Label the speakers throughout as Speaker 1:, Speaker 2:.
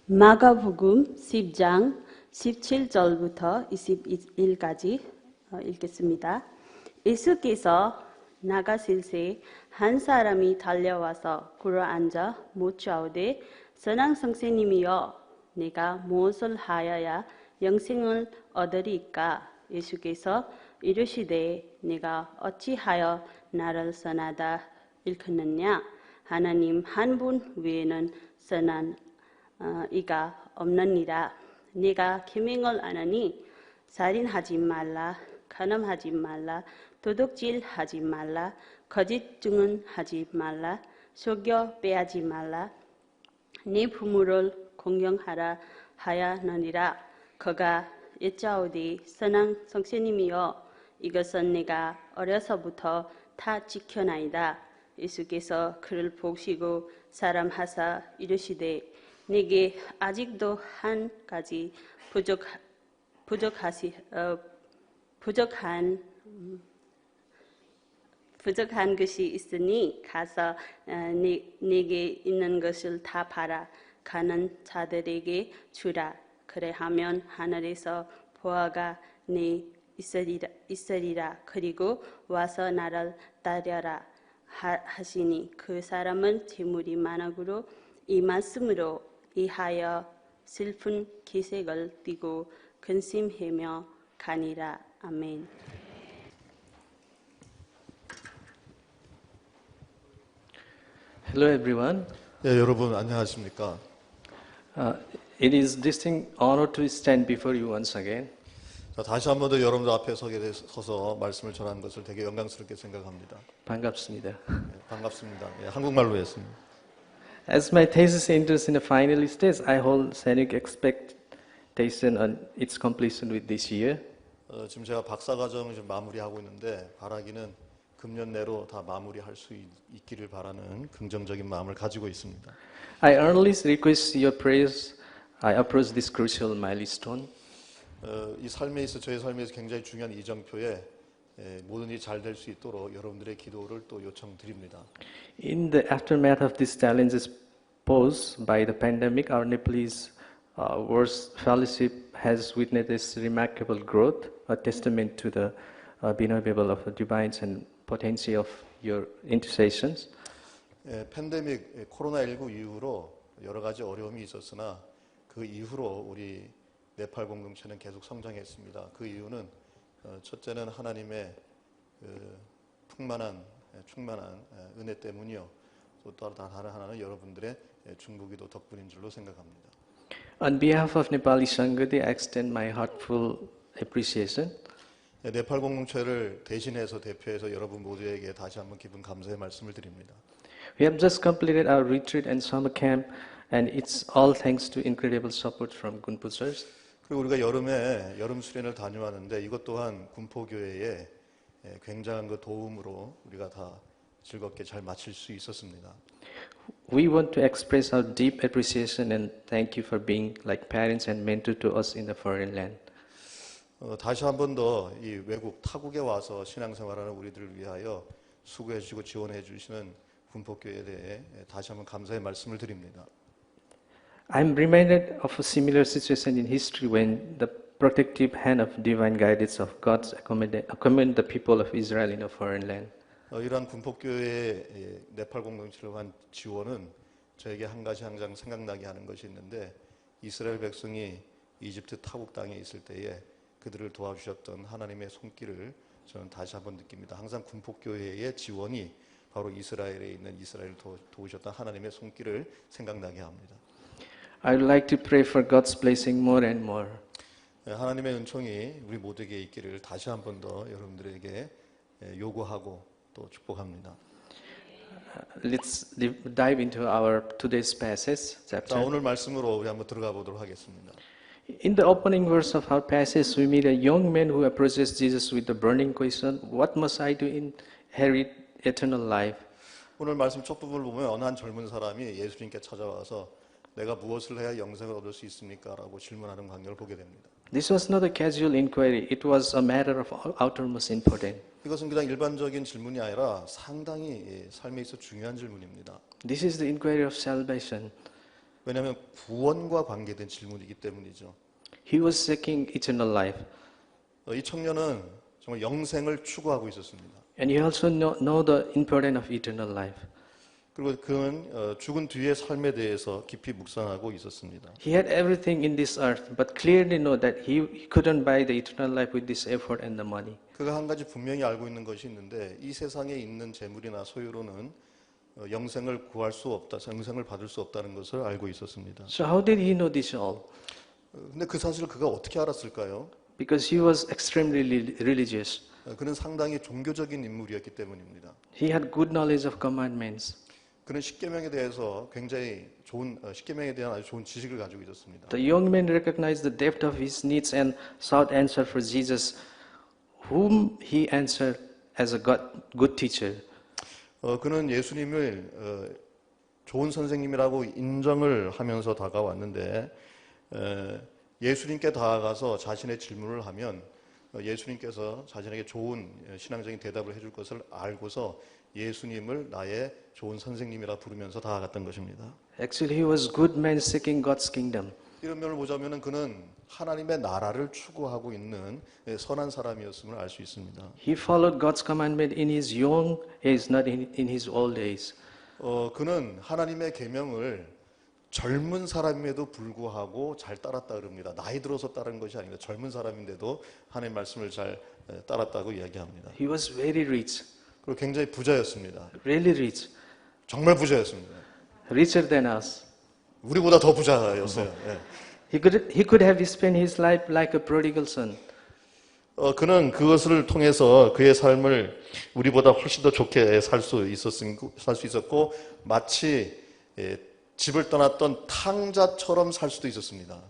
Speaker 1: 마가복음 10장 17절부터 21일까지 읽겠습니다. 예수께서 나가실새 한 사람이 달려와서 꿇어앉아 묻자오되 선한 선생님이여 내가 무엇을 하여야 영생을 얻으리까? 예수께서 이르시되 내가 어찌하여 나를 선하다 일컫느냐? 하나님 한 분 외에는 선한 이가 없느니라. 네가 계명을 아느니 살인하지 말라, 간음하지 말라, 도둑질하지 말라, 거짓 증언하지 말라, 속여 빼앗지 말라, 네 부모를 공경하라 하였느니라. 그가 여짜오되 선한 선생님이여 이것은 내가 어려서부터 다 지켜나이다. 예수께서 그를 보시고 사람하사 이르시되 내게 아직도 한 가지 부족한 것이 있으니 가서 내게 있는 것을 다 팔아 가는 자들에게 주라. 그래하면 하늘에서 보화가 네 있으리라. 그리고 와서 나를 따르라 하시니 그 사람은 재물이 많으므로 이 말씀으로 이하여 슬픈 기색을 띠고 근심하며 가니라. 아멘.
Speaker 2: Hello everyone.
Speaker 3: 네, 여러분 안녕하십니까?
Speaker 2: It is distinct honor to stand before you once again.
Speaker 3: 자, 다시 한 번 더 여러분들 앞에 서서 말씀을 전하는 것을 되게 영광스럽게 생각합니다.
Speaker 2: 반갑습니다.
Speaker 3: 네, 반갑습니다. 네, 한국말로 했습니다.
Speaker 2: As my thesis enters in the final stage, I hold sanguine expectation on its completion with this year.
Speaker 3: 지금 제가 박사과정을 좀 마무리하고 있는데 바라기는 금년 내로 다 마무리할 수 있기를 바라는 긍정적인 마음을 가지고 있습니다.
Speaker 2: I earnestly request your prayers. I approach this crucial milestone.
Speaker 3: 이 저의 삶에서 굉장히 중요한 이정표에 모든 일이 잘 될 수 있도록 여러분들의 기도를 또 요청드립니다.
Speaker 2: In the aftermath of these challenges posed by the pandemic, our Nepalese World Fellowship has witnessed this remarkable growth, a testament to the benefit of the divine and potency of your intercessions.
Speaker 3: 팬데믹 코로나19 이후로 여러 가지 어려움이 있었으나 그 이후로 우리 네팔 공동체는 계속 성장했습니다. 그 이유는 첫째는 하나님의 충만한 은혜 때문이요. 또 다른 하나는 여러분들의 중보기도 덕분인 줄로 생각합니다.
Speaker 2: On behalf of Nepali Sangha, I extend my heartfelt appreciation.
Speaker 3: 네팔 공동체를 대표해서 여러분 모두에게 다시 한번 깊은 감사의 말씀을 드립니다.
Speaker 2: We have just completed our retreat and summer camp, and it's all thanks to incredible support from Gunpo Church.
Speaker 3: 그리고 우리가 여름에 여름 수련을 다녀왔는데 이것 또한 군포교회의 굉장한 그 도움으로 우리가 다 즐겁게 잘 마칠 수 있었습니다.
Speaker 2: We want to express our deep appreciation and thank you for being like parents and mentor to us in the foreign land.
Speaker 3: 다시 한 번 더 이 외국 타국에 와서 신앙생활하는 우리들을 위하여 수고해 주시고 지원해 주시는 군포교회에 대해 다시 한번 감사의 말씀을 드립니다.
Speaker 2: I'm reminded of a similar situation in history when the protective hand of divine guidance of God accompanied the people of Israel in a foreign land.
Speaker 3: 이러한 군포교회의 네팔 공동체를 위한 지원은 저에게 한 가지 항상 생각나게 하는 것이 있는데 이스라엘 백성이 이집트 타국 땅에 있을 때에 그들을 도와주셨던 하나님의 손길을 저는 다시 한번 느낍니다. 항상 군포교회의 지원이 바로 이스라엘에 있는 이스라엘을 도우셨던 하나님의 손길을 생각나게 합니다.
Speaker 2: I would like to pray for God's blessing more and more.
Speaker 3: 하나님의 은총이 우리 모두에게 있기를 다시 한 번 더 여러분들에게 요구하고 또 축복합니다.
Speaker 2: Let's dive into our today's passage chapter.
Speaker 3: 자, 오늘 말씀으로 우리 한번 들어가 보도록 하겠습니다.
Speaker 2: In the opening verse of our passage, we meet a young man who approaches Jesus with the burning question, "What must I do to inherit eternal life?"
Speaker 3: 오늘 말씀 첫 부분을 보면 어느 한 젊은 사람이 예수님께 찾아와서 내가 무엇을 해야 영생을 얻을 수 있습니까? 라고 질문하는 광경을 보게 됩니다.
Speaker 2: This was not a casual inquiry. It was a matter of outermost importance.
Speaker 3: 이것은 그냥 일반적인 질문이 아니라 상당히 삶에 있어 중요한 질문입니다.
Speaker 2: This is the inquiry of salvation.
Speaker 3: 왜냐하면 구원과 관계된 질문이기 때문이죠.
Speaker 2: He was seeking eternal life.
Speaker 3: 이 청년은 정말 영생을 추구하고 있었습니다.
Speaker 2: And he also know the importance of eternal life.
Speaker 3: 그리고 그는 죽은 뒤의 삶에 대해서 깊이 묵상하고 있었습니다.
Speaker 2: He had everything in this earth, but clearly know that he couldn't buy the eternal life with this effort and the money.
Speaker 3: 그가 한 가지 분명히 알고 있는 것이 있는데 이 세상에 있는 재물이나 소유로는 영생을 구할 수 없다, 영생을 받을 수 없다는 것을 알고 있었습니다.
Speaker 2: So how did he know this all?
Speaker 3: 근데 그 사실을 그가 어떻게 알았을까요?
Speaker 2: Because he was extremely religious.
Speaker 3: 그는 상당히 종교적인 인물이었기 때문입니다.
Speaker 2: He had good knowledge of commandments.
Speaker 3: 그는 십계명에 대해서 굉장히 좋은 십계명에 대한 아주 좋은 지식을 가지고 있었습니다.
Speaker 2: The young man recognized the depth of his needs and sought answer for Jesus, whom he answered as a good teacher.
Speaker 3: 그는 예수님을 좋은 선생님이라고 인정을 하면서 다가왔는데 예수님께 다가가서 자신의 질문을 하면 예수님께서 자신에게 좋은 신앙적인 대답을 해줄 것을 알고서 예수님을 나의 좋은 선생님이라 부르면서 다가갔던 것입니다.
Speaker 2: Actually, he was good man seeking God's kingdom.
Speaker 3: 이런 면을 보자면 그는 하나님의 나라를 추구하고 있는 선한 사람이었음을 알 수 있습니다.
Speaker 2: He followed God's commandment in his young age, not in his old age.
Speaker 3: 그는 하나님의 계명을 젊은 사람임에도 불구하고 잘 따랐다 그럽니다. 나이 들어서 따른 것이 아닙니다. 젊은 사람인데도 하나님의 말씀을 잘 따랐다고 이야기합니다.
Speaker 2: He was very rich,
Speaker 3: 그리고 굉장히 부자였습니다.
Speaker 2: really rich,
Speaker 3: 정말 부자였습니다.
Speaker 2: richer than us.
Speaker 3: 우리보다 더 부자였어요. 예.
Speaker 2: He could have spent his life like a prodigal son.
Speaker 3: 그는 그것을 통해서 그의 삶을 우리보다 훨씬 더 좋게 살 수 있었고 마치 집을 떠났던 탕자처럼 살 수도 있었습니다.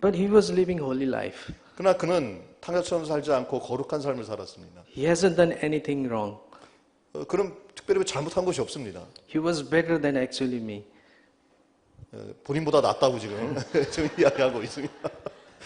Speaker 2: But he was living holy life.
Speaker 3: 그러나 그는 탕자처럼 살지 않고 거룩한 삶을 살았습니다.
Speaker 2: He hasn't done anything wrong.
Speaker 3: 그는 특별히 잘못한 것이 없습니다.
Speaker 2: He was better than actually me.
Speaker 3: 본인보다 낫다고 지금 이야기하고 있습니다.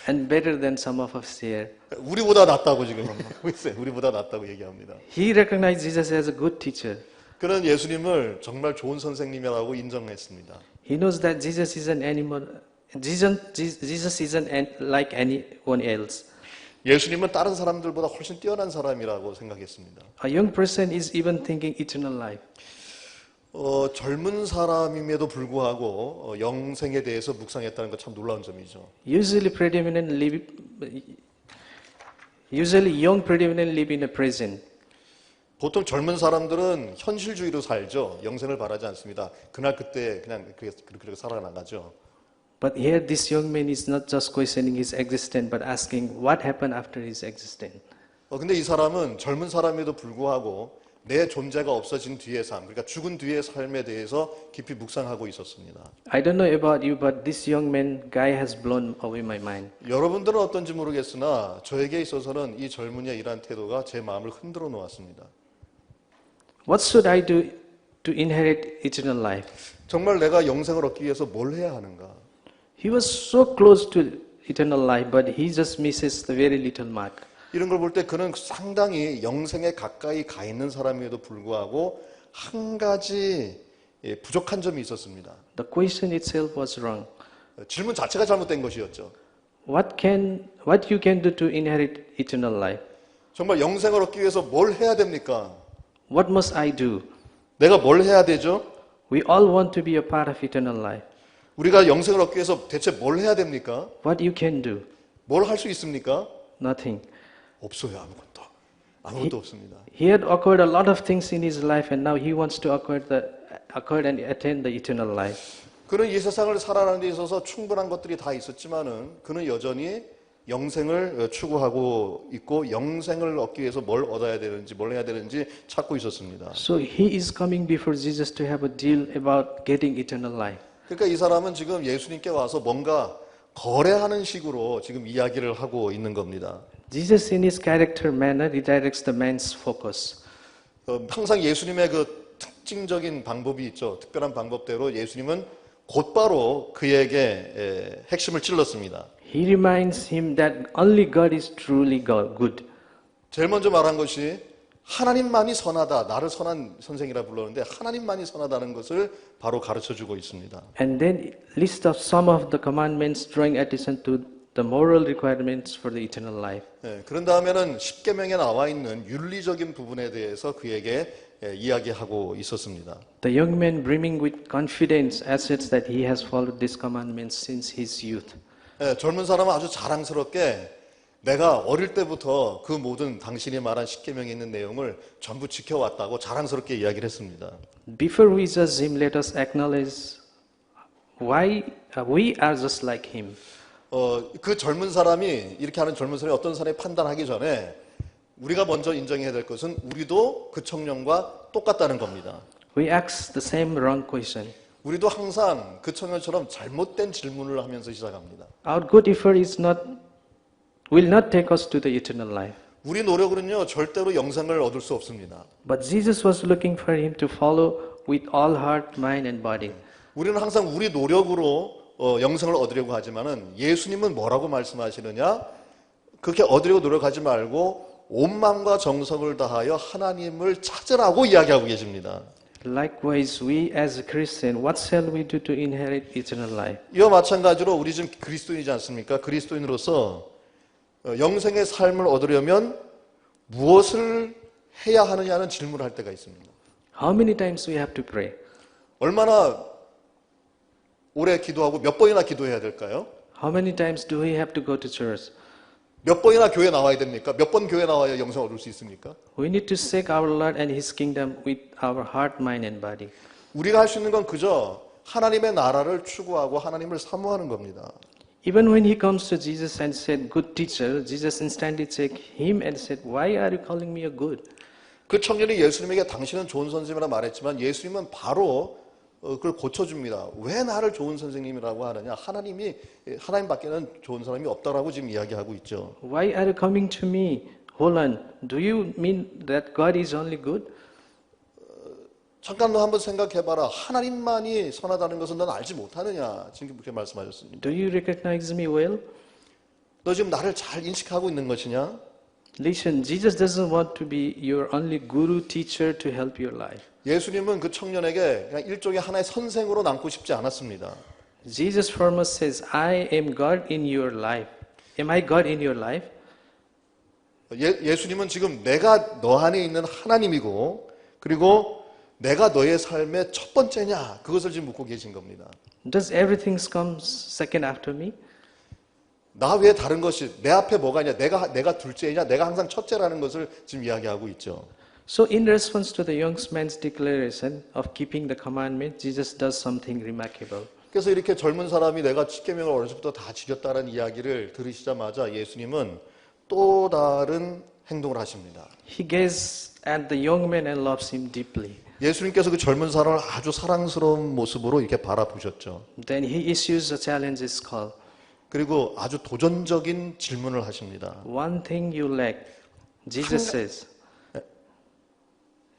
Speaker 2: And better than some of us here.
Speaker 3: 우리보다 낫다고 지금 하고 있어요. 우리보다 낫다고 얘기합니다.
Speaker 2: He recognized Jesus as a good teacher.
Speaker 3: 그는 예수님을 정말 좋은 선생님이라고 인정했습니다.
Speaker 2: He knows that Jesus isn't animal. Jesus isn't like anyone else.
Speaker 3: 예수님은 다른 사람들보다 훨씬 뛰어난 사람이라고 생각했습니다.
Speaker 2: A young person is even thinking eternal life.
Speaker 3: 젊은 사람임에도 불구하고 영생에 대해서 묵상했다는 것 참 놀라운 점이죠.
Speaker 2: Usually young predominantly live in the present.
Speaker 3: 보통 젊은 사람들은 현실주의로 살죠. 영생을 바라지 않습니다. 그날 그때 그냥 그렇게 살아나가죠.
Speaker 2: But here this young man is not just questioning his existence but asking what happened after his existence.
Speaker 3: 근데 이 사람은 젊은 사람에도 불구하고 내 존재가 없어진 뒤의 삶, 그러니까 죽은 뒤의 삶에 대해서 깊이 묵상하고 있었습니다.
Speaker 2: I don't know about you, but this young man guy has blown away my mind.
Speaker 3: 여러분들은 어떤지 모르겠으나 저에게 있어서는 이 젊은이의 이러한 태도가 제 마음을 흔들어 놓았습니다.
Speaker 2: What should I do to inherit eternal life?
Speaker 3: 정말 내가 영생을 얻기 위해서 뭘 해야 하는가?
Speaker 2: He was so close to eternal life, but he just misses the very little mark.
Speaker 3: 이런 걸 볼 때 그는 상당히 영생에 가까이 가 있는 사람임에도 불구하고 한 가지 부족한 점이 있었습니다.
Speaker 2: The question itself was wrong.
Speaker 3: 질문 자체가 잘못된 것이었죠.
Speaker 2: What you can do to inherit eternal life?
Speaker 3: 정말 영생을 얻기 위해서 뭘 해야 됩니까?
Speaker 2: What must I do?
Speaker 3: 내가 뭘 해야 되죠?
Speaker 2: We all want to be a part of eternal life.
Speaker 3: 우리가 영생을 얻기 위해서 대체 뭘 해야 됩니까?
Speaker 2: What you can do?
Speaker 3: 뭘 할 수 있습니까?
Speaker 2: Nothing.
Speaker 3: 없어요, 아무것도 없습니다.
Speaker 2: He had acquired a lot of things in his life, and now he wants to acquire and attain the eternal life.
Speaker 3: 그는 이 세상을 살아가는 데 있어서 충분한 것들이 다 있었지만은 그는 여전히 영생을 추구하고 있고 영생을 얻기 위해서 뭘 얻어야 되는지 뭘 해야 되는지 찾고 있었습니다.
Speaker 2: So he is coming before Jesus to have a deal about getting eternal life.
Speaker 3: 그러니까 이 사람은 지금 예수님께 와서 뭔가 거래하는 식으로 지금 이야기를 하고 있는 겁니다.
Speaker 2: Jesus in his character manner redirects the man's focus.
Speaker 3: 항상 예수님의 그 특징적인 방법이 있죠. 특별한 방법대로 예수님은 곧바로 그에게 핵심을 찔렀습니다.
Speaker 2: He reminds him that only God is truly good.
Speaker 3: 제일 먼저 말한 것이 하나님만이 선하다. 나를 선한 선생이라 불렀는데 하나님만이 선하다는 것을 바로 가르쳐주고 있습니다.
Speaker 2: And then list of some of the commandments drawing attention to the moral requirements for the eternal life.
Speaker 3: 그런 다음에는 십계명에 나와 있는 윤리적인 부분에 대해서 그에게 이야기하고 있었습니다.
Speaker 2: The young man brimming with confidence asserts that he has followed these commandments since his youth.
Speaker 3: 젊은 사람은 아주 자랑스럽게 내가 어릴 때부터 그 모든 당신이 말한 십계명에 있는 내용을 전부 지켜왔다고 자랑스럽게 이야기를 했습니다.
Speaker 2: Before we judge him, let us acknowledge why we are just like him.
Speaker 3: 그 젊은 사람이 이렇게 하는 젊은 사람이 어떤 사람이 판단하기 전에 우리가 먼저 인정해야 될 것은 우리도 그 청년과 똑같다는 겁니다.
Speaker 2: We ask the same wrong question.
Speaker 3: 우리도 항상 그 청년처럼 잘못된 질문을 하면서 시작합니다.
Speaker 2: Our good effort will not take us to the eternal life.
Speaker 3: 우리 노력으로는요 절대로 영생을 얻을 수 없습니다.
Speaker 2: But Jesus was looking for him to follow with all heart, mind, and body.
Speaker 3: 우리는 항상 우리 노력으로 영생을 얻으려고 하지만은 예수님은 뭐라고 말씀하시느냐? 그렇게 얻으려고 노력하지 말고 온 마음과 정성을 다하여 하나님을 찾으라고 이야기하고 계십니다.
Speaker 2: Likewise, we as a Christian, what shall we do to inherit eternal life?
Speaker 3: 이와 마찬가지로 우리 지금 그리스도인이지 않습니까? 그리스도인으로서 영생의 삶을 얻으려면 무엇을 해야 하느냐는 질문을 할 때가 있습니다.
Speaker 2: How many times we have to pray?
Speaker 3: 얼마나 오래 기도하고 몇 번이나 기도해야 될까요?
Speaker 2: How many times do we have to go to church?
Speaker 3: 몇 번이나 교회 나와야 됩니까? 몇 번 교회 나와야 영생 얻을 수 있습니까?
Speaker 2: We need to seek our Lord and His kingdom with our heart, mind, and body.
Speaker 3: 우리가 할 수 있는 건 그저 하나님의 나라를 추구하고 하나님을 사모하는 겁니다.
Speaker 2: Even when he comes to Jesus and said, "Good teacher," Jesus instantly checked him and said, "Why are you calling me a good?"
Speaker 3: 그 청년이 예수님에게 당신은 좋은 선생님이라 말했지만 예수님은 바로 그걸 고쳐줍니다. 왜 나를 좋은 선생님이라고 하느냐? 하나님밖에는 좋은 사람이 없다라고 지금 이야기하고 있죠.
Speaker 2: Why are you coming to me? Hold on. Do you mean that God is only good?
Speaker 3: 잠깐 너 한번 생각해봐라. 하나님만이 선하다는 것은 넌 알지 못하느냐? 지금 그렇게 말씀하셨습니다.
Speaker 2: Do you recognize me well?
Speaker 3: 너 지금 나를 잘 인식하고 있는 것이냐?
Speaker 2: Listen, Jesus doesn't want to be your only guru teacher to help your life.
Speaker 3: 예수님은 그 청년에게 그냥 일종의 하나의 선생으로 남고 싶지 않았습니다.
Speaker 2: Jesus foremost says, "I am God in your life." Am I God in your life?
Speaker 3: 예수님은 지금 내가 너 안에 있는 하나님이고 그리고 내가 너의 삶의 첫 번째냐 그것을 지금 묻고 계신 겁니다.
Speaker 2: Does everything come second after me?
Speaker 3: 나 외에 다른 것이 내 앞에 뭐가 있냐? 내가 둘째이냐? 내가 항상 첫째라는 것을 지금 이야기하고 있죠.
Speaker 2: So in response to the young man's declaration of keeping the commandment, Jesus does something remarkable.
Speaker 3: 그래서 이렇게 젊은 사람이 내가 십계명을 어려서부터 다 지켰다는 이야기를 들으시자마자 예수님은 또 다른 행동을 하십니다.
Speaker 2: He gazes at the young man and loves him deeply.
Speaker 3: 예수님께서 그 젊은 사람을 아주 사랑스러운 모습으로 이렇게 바라보셨죠.
Speaker 2: Then he issues a challenges call.
Speaker 3: 그리고 아주 도전적인 질문을 하십니다.
Speaker 2: One thing you lack, Jesus says.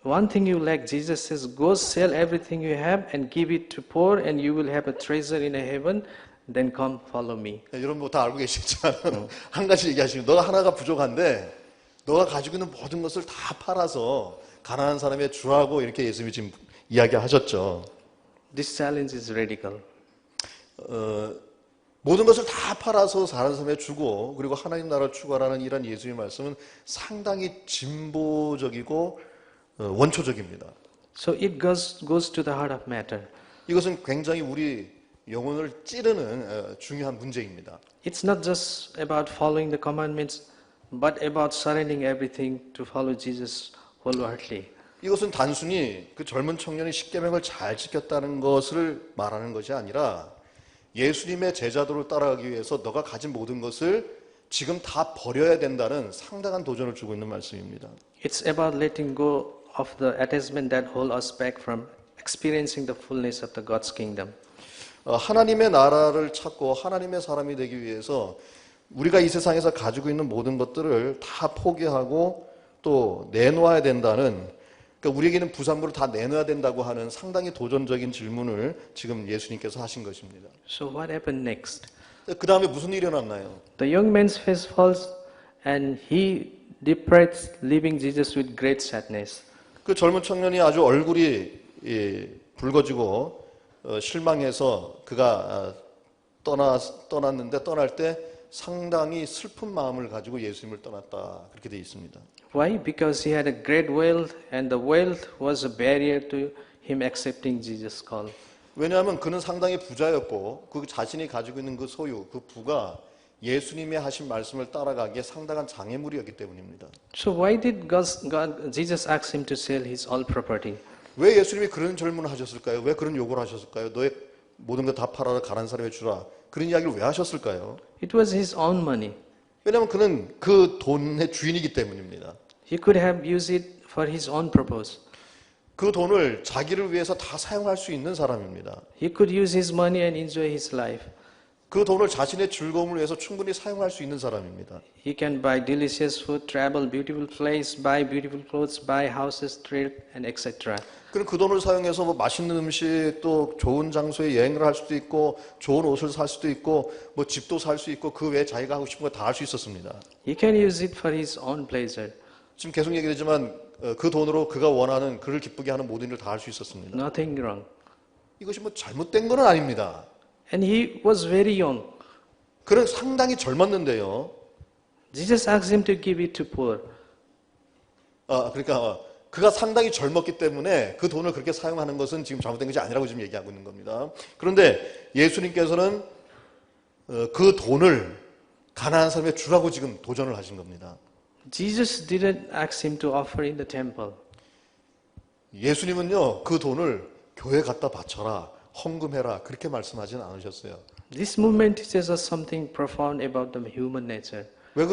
Speaker 2: One thing you lack, Jesus says, go sell everything you have and give it to poor and you will have a treasure in heaven. Then come follow me.
Speaker 3: 여러분 뭐 다 알고 계시겠지만 한 가지 얘기하시면 너가 하나가 부족한데 너가 가지고 있는 모든 것을 다 팔아서 가난한 사람의 주라고 이렇게 예수님이 지금 이야기하셨죠.
Speaker 2: This challenge is radical.
Speaker 3: 모든 것을 다 팔아서 다른 사람에 주고 그리고 하나님 나라를 추구하라는 이런 예수님의 말씀은 상당히 진보적이고 원초적입니다.
Speaker 2: So it goes to the heart of matter.
Speaker 3: 이것은 굉장히 우리 영혼을 찌르는 중요한 문제입니다.
Speaker 2: It's not just about following the commandments, but about surrendering everything to follow Jesus wholeheartedly.
Speaker 3: 이것은 단순히 그 젊은 청년이 십계명을 잘 지켰다는 것을 말하는 것이 아니라 예수님의 제자도를 따라가기 위해서 너가 가진 모든 것을 지금 다 버려야 된다는 상당한 도전을 주고 있는 말씀입니다.
Speaker 2: It's about letting go of the attachment that hold us back from experiencing the fullness of the God's kingdom.
Speaker 3: 하나님의 나라를 찾고 하나님의 사람이 되기 위해서 우리가 이 세상에서 가지고 있는 모든 것들을 다 포기하고 또 내놓아야 된다는 그러니까 우리에게는 부산물을 다 내놔야 된다고 하는 상당히 도전적인 질문을 지금 예수님께서 하신 것입니다.
Speaker 2: So what happened next?
Speaker 3: 그 다음에 무슨 일이 일어났나요?
Speaker 2: The young man's face falls and he departs, leaving Jesus with great sadness.
Speaker 3: 그 젊은 청년이 아주 얼굴이 붉어지고 실망해서 그가 떠났는데 떠날 때 상당히 슬픈 마음을 가지고 예수님을 떠났다 그렇게 되어 있습니다.
Speaker 2: Why? Because he had a great wealth, and the wealth was a barrier to him accepting Jesus' call.
Speaker 3: 왜냐하면 그는 상당히 부자였고 그 자신이 가지고 있는 그 소유, 그 부가 예수님의 하신 말씀을 따라가기에 상당한 장애물이었기 때문입니다.
Speaker 2: So why did Jesus ask him to sell his all property?
Speaker 3: 왜 예수님이 그런 질문을 하셨을까요? 왜 그런 요구를 하셨을까요? 너의 모든 것 다 팔아라 가난한 사람에 주라. 그런 이야기를 왜 하셨을까요?
Speaker 2: It was his own money.
Speaker 3: 왜냐하면 그는 그 돈의 주인이기 때문입니다.
Speaker 2: He could have used it for his own purpose.
Speaker 3: 그 돈을 자기를 위해서 다 사용할 수 있는 사람입니다.
Speaker 2: He could use his money and enjoy his life.
Speaker 3: 그 돈을 자신의 즐거움을 위해서 충분히 사용할 수 있는 사람입니다.
Speaker 2: He can buy delicious food, travel beautiful place, buy beautiful clothes, buy houses, trade, and etc.
Speaker 3: 그럼 그 돈을 사용해서 뭐 맛있는 음식 또 좋은 장소에 여행을 할 수도 있고 좋은 옷을 살 수도 있고 뭐 집도 살 수 있고 그 외에 자기가 하고 싶은 거 다 할 수 있었습니다.
Speaker 2: He can use it for his own pleasure.
Speaker 3: 지금 계속 얘기되지만 그 돈으로 그가 원하는 그를 기쁘게 하는 모든 일을 다 할 수 있었습니다.
Speaker 2: Nothing wrong.
Speaker 3: 이것이 뭐 잘못된 건 아닙니다.
Speaker 2: And he was very young.
Speaker 3: 그는 상당히 젊었는데요.
Speaker 2: Jesus asked him to give it to poor.
Speaker 3: 그러니까 그가 상당히 젊었기 때문에 그 돈을 그렇게 사용하는 것은 지금 잘못된 것이 아니라고 지금 얘기하고 있는 겁니다. 그런데 예수님께서는 그 돈을 가난한 사람에게 주라고 지금 도전을 하신 겁니다.
Speaker 2: Jesus didn't ask him to offer in the temple.
Speaker 3: 예수님은요, 그 돈을 교회 갖다 바쳐라, 헌금해라, 그렇게 말씀하지는 않으셨어요.
Speaker 2: This movement teaches us something profound about the human nature.
Speaker 3: 왜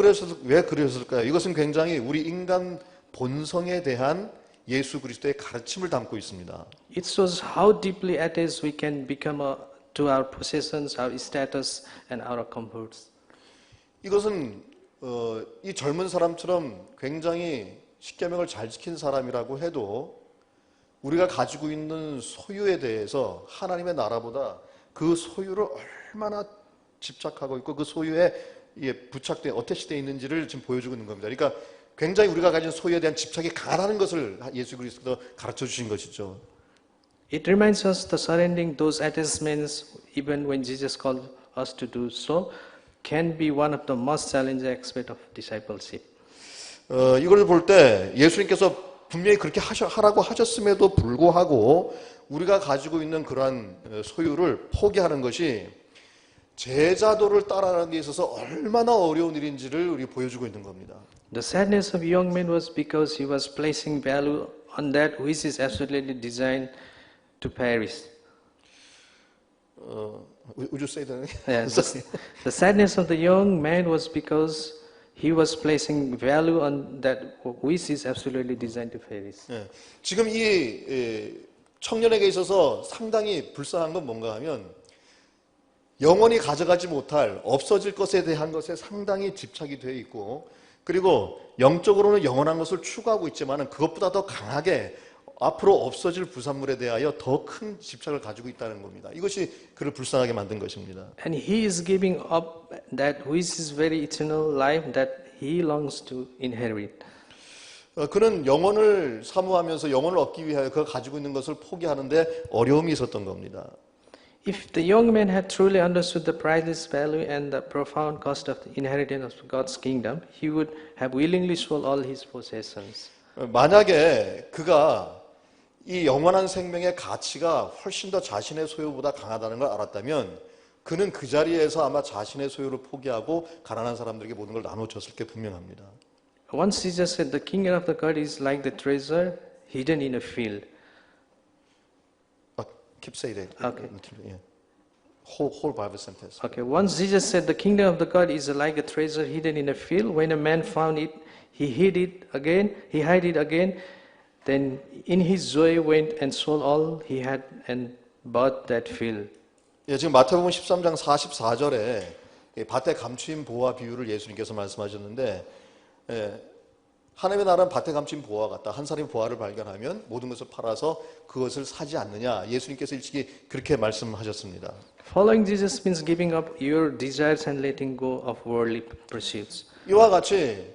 Speaker 3: 그러셨을까요? 이것은 굉장히 우리 인간 본성에 대한 예수 그리스도의 가르침을 담고 있습니다.
Speaker 2: It shows how deeply attached we can become to our possessions, our status, and our comforts.
Speaker 3: 이것은 이 젊은 사람처럼 굉장히 십계명을 잘 지킨 사람이라고 해도 우리가 가지고 있는 소유에 대해서 하나님의 나라보다 그 소유를 얼마나 집착하고 있고 그 소유에 부착돼 어태치되어 있는지를 지금 보여주고 있는 겁니다. 그러니까 굉장히 우리가 가진 소유에 대한 집착이 강하다는 것을 예수 그리스도가 가르쳐 주신 것이죠.
Speaker 2: It reminds us the surrendering those attachments, even when Jesus called us to do so, can be one of the most challenging aspects of discipleship.
Speaker 3: 이걸 볼 때 예수님께서 분명히 그렇게 하라고 하셨음에도 불구하고 우리가 가지고 있는 그러한 소유를 포기하는 것이 제자도를 따라가는 데 있어서 얼마나 어려운 일인지를 우리 보여주고 있는 겁니다.
Speaker 2: The sadness of young man was because he was placing value on that which is absolutely designed to perish.
Speaker 3: Would you say that?
Speaker 2: Yes. The sadness of the young man was because he was placing value on that which is absolutely designed to perish.
Speaker 3: 지금 이 청년에게 있어서 상당히 불쌍한 건 뭔가 하면 영원히 가져가지 못할 없어질 것에 대한 것에 상당히 집착이 되어 있고 그리고 영적으로는 영원한 것을 추구하고 있지만 그것보다 더 강하게 앞으로 없어질 부산물에 대하여 더 큰 집착을 가지고 있다는 겁니다. 이것이 그를 불쌍하게 만든 것입니다.
Speaker 2: And he is giving up that which is very eternal life that he longs to inherit.
Speaker 3: 그는 영혼을 사모하면서 영혼을 얻기 위하여 그가 가지고 있는 것을 포기하는데 어려움이 있었던 겁니다.
Speaker 2: If the young man had truly understood the priceless value and the profound cost of the inheritance of God's kingdom, he would have willingly sold all his possessions.
Speaker 3: 만약에 그가 이 영원한 생명의 가치가 훨씬 더 자신의 소유보다 강하다는 걸 알았다면 그는 그 자리에서 아마 자신의 소유를 포기하고 가난한 사람들에게 모든 걸 나눠줬을 게 분명합니다.
Speaker 2: Once Jesus said, the kingdom of the God is like the treasure hidden in a field.
Speaker 3: Keep saying it.
Speaker 2: Okay.
Speaker 3: Whole Bible sentence.
Speaker 2: Okay, once Jesus said, the kingdom of the God is like a treasure hidden in a field. When a man found it, he hid it again, then in his joy went and sold all he had and bought that field.
Speaker 3: 예, 지금 마태복음 13장 44절에 밭에 감추인 보화 비유를 예수님께서 말씀하셨는데 하나님의 나라는 밭에 감춘 보화 같다. 한 사람이 보화를 발견하면 모든 것을 팔아서 그것을 사지 않느냐. 예수님께서 일찍이 그렇게 말씀하셨습니다.
Speaker 2: Following Jesus means giving up your desires and letting go of worldly pursuits.
Speaker 3: 이와 같이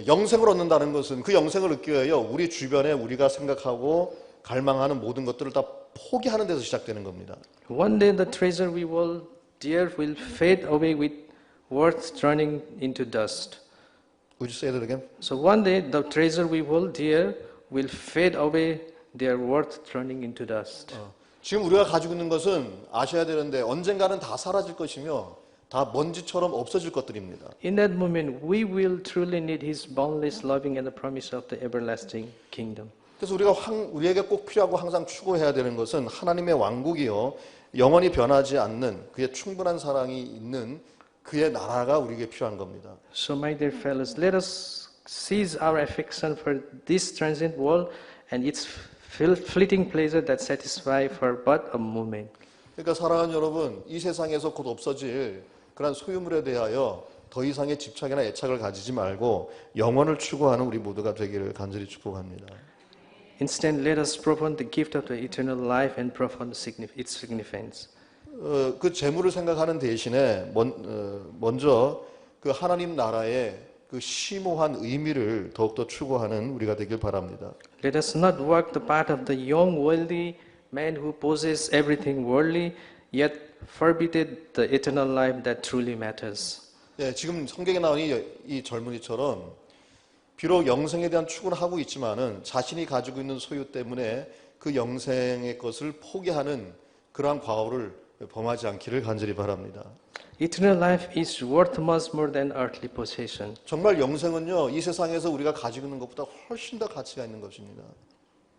Speaker 3: 영생을 얻는다는 것은 그 영생을 얻기 위하여 우리 주변에 우리가 생각하고 갈망하는 모든 것들을 다 포기하는 데서 시작되는 겁니다.
Speaker 2: One day the treasure we hold dear will fade away with worth turning into dust.
Speaker 3: Would you say that again?
Speaker 2: So one day the treasure we hold dear will fade away, their worth turning into dust.
Speaker 3: 지금 우리가 가지고 있는 것은 아셔야 되는데 언젠가는 다 사라질 것이며 다 먼지처럼 없어질 것들입니다.
Speaker 2: In that moment, we will truly need His boundless loving and the promise of the everlasting kingdom.
Speaker 3: 그래서 우리에게 꼭 필요하고 항상 추구해야 되는 것은 하나님의 왕국이요 영원히 변하지 않는 그의 충분한 사랑이 있는 그의 나라가 우리에게 필요한 겁니다.
Speaker 2: So my dear fellows, let us seize our affection for this transient world and its fleeting pleasure that satisfies for but a moment.
Speaker 3: 그러니까 사랑하는 여러분, 이 세상에서 곧 없어질 그런 소유물에 대하여 더 이상의 집착이나 애착을 가지지 말고 영원을 추구하는 우리 모두가 되기를 간절히 축복합니다.
Speaker 2: Instead, let us profound the gift of the eternal life and profound its significance.
Speaker 3: 그 재물을 생각하는 대신에 먼저 그 하나님 나라의 그 심오한 의미를 더욱더 추구하는 우리가 되길 바랍니다.
Speaker 2: Let us not walk the path of the young wealthy man who possesses everything worldly, yet forfeited the eternal life that truly matters.
Speaker 3: 예, 지금 성경에 나온 이 젊은이처럼 비록 영생에 대한 추구는 하고 있지만은 자신이 가지고 있는 소유 때문에 그 영생의 것을 포기하는 그러한 과오를 범하지 않기를 간절히 바랍니다.
Speaker 2: Eternal life is worth much more than earthly possession.
Speaker 3: 정말 영생은요, 이 세상에서 우리가 가지고 있는 것보다 훨씬 더 가치가 있는 것입니다.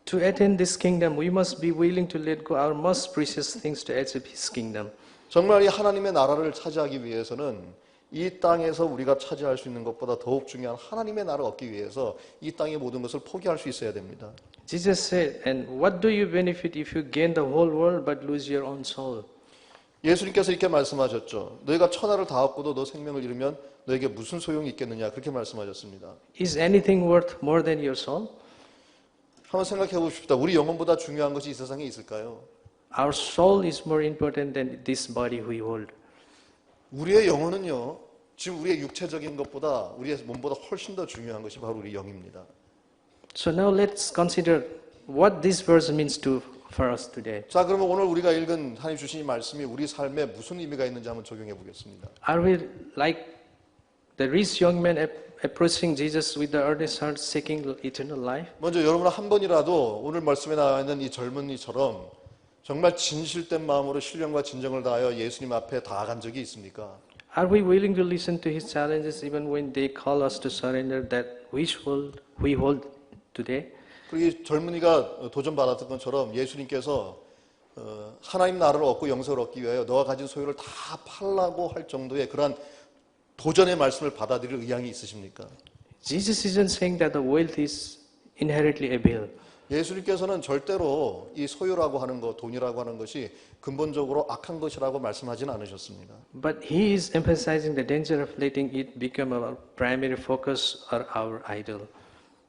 Speaker 2: To attain this kingdom, we must be willing to let go our most precious things to achieve His kingdom.
Speaker 3: 정말 이 하나님의 나라를 차지하기 위해서는 이 땅에서 우리가 차지할 수 있는 것보다 더욱 중요한 하나님의 나라를 얻기 위해서 이 땅의 모든 것을 포기할 수 있어야 됩니다.
Speaker 2: Jesus said, "And what do you benefit if you gain the whole world but lose your own soul?"
Speaker 3: 예수님께서 이렇게 말씀하셨죠. 너희가 천하를 다 얻고도 너 생명을 잃으면 너에게 무슨 소용이 있겠느냐 그렇게 말씀하셨습니다.
Speaker 2: Is anything worth more than your soul?
Speaker 3: 한번 생각해 보십시다. 우리 영혼보다 중요한 것이 이 세상에 있을까요?
Speaker 2: Our soul is more important than this body we hold.
Speaker 3: 우리의 영혼은요, 지금 우리의 육체적인 것보다 우리의 몸보다 훨씬 더 중요한 것이 바로 우리 영입니다.
Speaker 2: So now let's consider what this verse means for us today.
Speaker 3: 자, 그러면 오늘 우리가 읽은 하나님 주신 이 말씀이 우리 삶에 무슨 의미가 있는지 한번 적용해 보겠습니다.
Speaker 2: Are we like the rich young man approaching Jesus with the earnest heart seeking eternal life?
Speaker 3: 먼저 여러분 한 번이라도 오늘 말씀에 나와 있는 이 젊은이처럼 정말 진실된 마음으로 신령과 진정을 다하여 예수님 앞에 다가간 적이 있습니까?
Speaker 2: Are we willing to listen to His challenges even when they call us to surrender that which we hold today?
Speaker 3: 그리고 이 젊은이가 도전받았던 것처럼 예수님께서 하나님 나라를 얻고 영생을 얻기 위하여 너가 가진 소유를 다 팔라고 할 정도의 그러한 도전의 말씀을 받아들일 의향이 있으십니까?
Speaker 2: Jesus isn't saying that the wealth is inherently evil.
Speaker 3: 예수님께서는 절대로 이 소유라고 하는 것, 돈이라고 하는 것이 근본적으로 악한 것이라고 말씀하지는 않으셨습니다.
Speaker 2: But He is emphasizing the danger of letting it become our primary focus or our idol.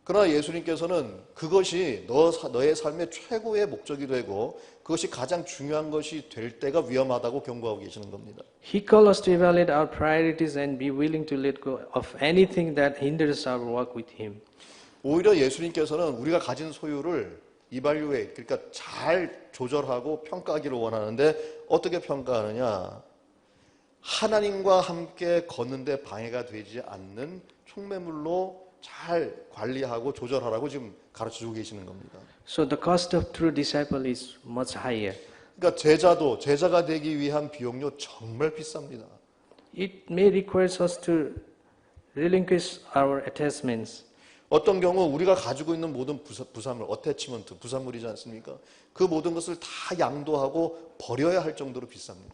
Speaker 3: 그러나 예수님께서는 그것이 너의 삶의 최고의 목적이 되고 그것이 가장 중요한 것이 될 때가 위험하다고 경고하고 계시는 겁니다.
Speaker 2: He calls us to evaluate our priorities and be willing to let go of anything that hinders our walk with Him.
Speaker 3: 오히려 예수님께서는 우리가 가진 소유를 이발유에 그러니까 잘 조절하고 평가하기를 원하는데 어떻게 평가하느냐? 하나님과 함께 걷는데 방해가 되지 않는 총매물로 잘 관리하고 조절하라고 지금 가르쳐주고 계시는 겁니다.
Speaker 2: So the cost of true disciple is much higher.
Speaker 3: 그러니까 제자가 되기 위한 비용료 정말 비쌉니다.
Speaker 2: It may require us to relinquish our attachments.
Speaker 3: 어떤 경우 우리가 가지고 있는 모든 부산물, 어태치먼트, 부산물이지 않습니까? 그 모든 것을 다 양도하고 버려야 할 정도로 비쌉니다.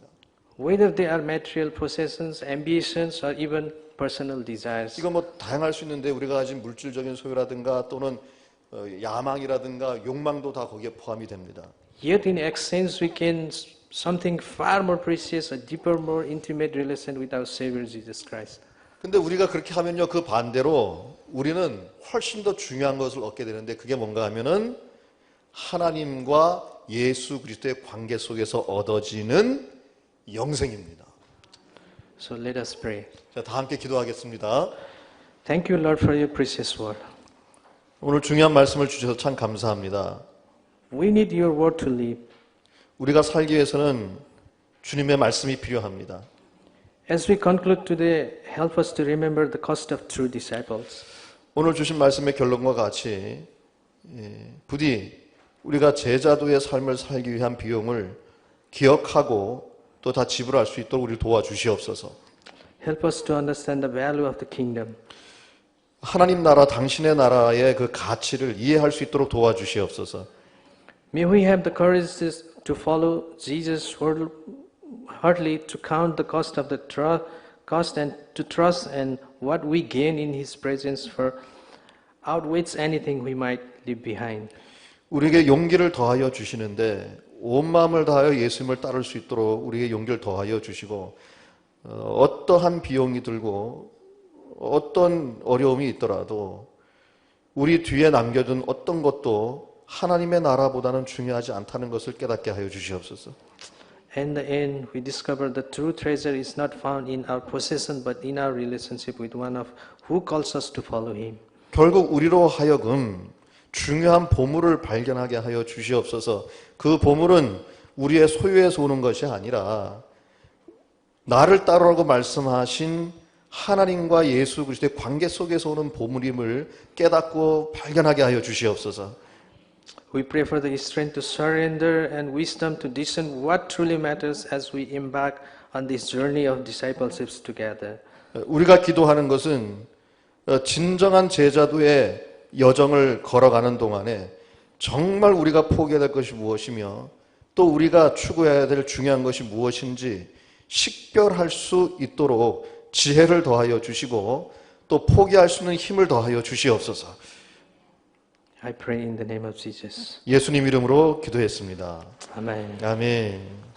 Speaker 2: Whether they are material possessions, ambitions, or even personal desires.
Speaker 3: 이거 뭐 다양할 수 있는데 우리가 가진 물질적인 소유라든가 또는 야망이라든가 욕망도 다 거기에 포함이 됩니다.
Speaker 2: Yet in exchange we gain something far more precious, a deeper, more intimate relation with our Savior Jesus Christ.
Speaker 3: 근데 우리가 그렇게 하면요, 그 반대로 우리는 훨씬 더 중요한 것을 얻게 되는데 그게 뭔가 하면은 하나님과 예수 그리스도의 관계 속에서 얻어지는 영생입니다.
Speaker 2: So let us pray.
Speaker 3: 자, 다 함께 기도하겠습니다.
Speaker 2: Thank you, Lord, for your precious word.
Speaker 3: 오늘 중요한 말씀을 주셔서 참 감사합니다.
Speaker 2: We need your word to live.
Speaker 3: 우리가 살기 위해서는 주님의 말씀이 필요합니다.
Speaker 2: As we conclude today, help us to remember the cost of true disciples.
Speaker 3: 오늘 주신 말씀의 결론과 같이 부디 우리가 제자도의 삶을 살기 위한 비용을 기억하고 또 다 지불할 수 있도록 우리를 도와주시옵소서.
Speaker 2: Help us to understand the value of the kingdom.
Speaker 3: 하나님 나라, 당신의 나라의 그 가치를 이해할 수 있도록 도와주시옵소서.
Speaker 2: May we have the courage to follow Jesus wholeheartedly, to count the cost of the cost and to trust and what we gain in His presence for outweighs anything we might leave behind.
Speaker 3: 우리에게 용기를 더하여 주시는데 온 마음을 다하여 예수님을 따를 수 있도록 우리에게 용기를 더하여 주시고 어떠한 비용이 들고 어떤 어려움이 있더라도 우리 뒤에 남겨둔 어떤 것도 하나님의 나라보다는 중요하지 않다는 것을 깨닫게 하여 주시옵소서.
Speaker 2: In the end, we discover the true treasure is not found in our possession but in our relationship with one of who calls us to follow Him.
Speaker 3: 결국 우리로 하여금 중요한 보물을 발견하게 하여 주시옵소서. 그 보물은 우리의 소유에서 오는 것이 아니라 나를 따르라고 말씀하신 하나님과 예수 그리스도의 관계 속에서 오는 보물임을 깨닫고 발견하게 하여 주시옵소서.
Speaker 2: We pray for the strength to surrender and wisdom to discern what truly matters as we embark on this journey of discipleship together.
Speaker 3: 우리가 기도하는 것은 진정한 제자도의 여정을 걸어가는 동안에 정말 우리가 포기해야 될 것이 무엇이며 또 우리가 추구해야 될 중요한 것이 무엇인지 식별할 수 있도록 지혜를 더하여 주시고 또 포기할 수 있는 힘을 더하여 주시옵소서.
Speaker 2: I pray in the name of Jesus.
Speaker 3: 예수님 이름으로 기도했습니다.
Speaker 2: Amen.
Speaker 3: 아멘.